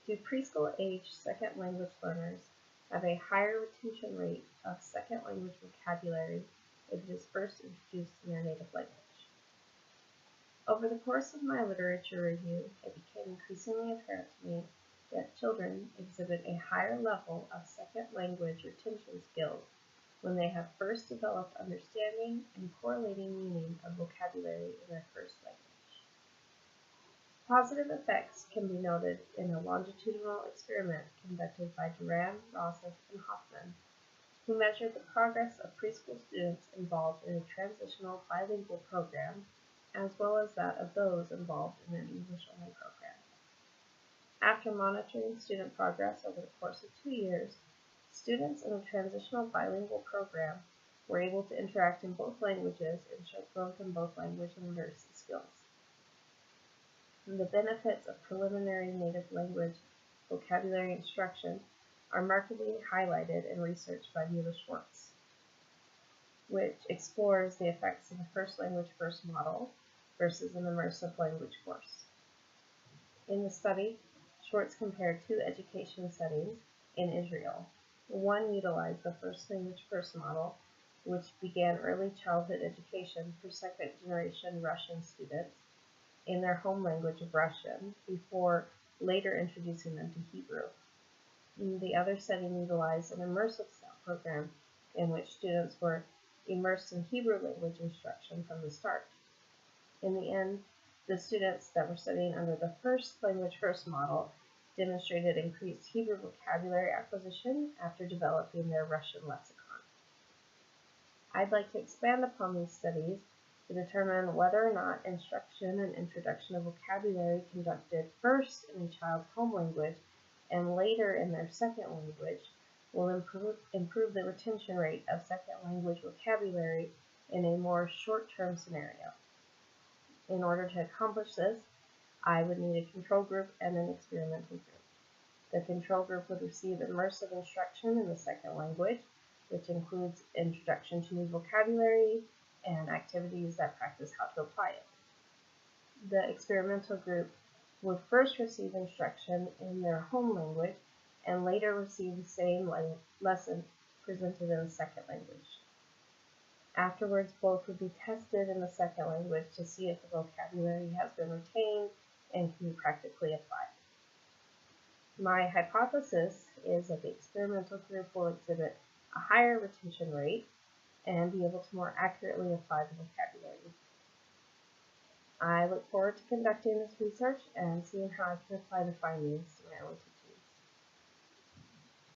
Do preschool-age second language learners have a higher retention rate of second language vocabulary if it is first introduced in their native language? Over the course of my literature review, it became increasingly apparent to me that children exhibit a higher level of second language retention skills when they have first developed understanding and correlating meaning of vocabulary in their first language. Positive effects can be noted in a longitudinal experiment conducted by Duran, Rossif, and Hoffman, who measured the progress of preschool students involved in a transitional bilingual program, as well as that of those involved in an English-only program. After monitoring student progress over the course of 2 years, students in a transitional bilingual program were able to interact in both languages and show growth in both language and literacy skills. The benefits of preliminary native language vocabulary instruction are markedly highlighted in research by Mila Schwartz, which explores the effects of a first language first model versus an immersive language course. In the study, Schwartz compared 2 education settings in Israel. One utilized the first language first model, which began early childhood education for second-generation Russian students in their home language of Russian before later introducing them to Hebrew. The other setting utilized an immersive style program in which students were immersed in Hebrew language instruction from the start. In the end, the students that were studying under the first language first model demonstrated increased Hebrew vocabulary acquisition after developing their Russian lexicon. I'd like to expand upon these studies to determine whether or not instruction and introduction of vocabulary conducted first in a child's home language and later in their second language will improve the retention rate of second language vocabulary in a more short-term scenario. In order to accomplish this, I would need a control group and an experimental group. The control group would receive immersive instruction in the second language, which includes introduction to new vocabulary and activities that practice how to apply it. The experimental group would first receive instruction in their home language and later receive the same lesson presented in the second language. Afterwards, both would be tested in the second language to see if the vocabulary has been retained and can be practically applied. My hypothesis is that the experimental group will exhibit a higher retention rate and be able to more accurately apply the vocabulary. I look forward to conducting this research and seeing how I can apply the findings to my own teaching.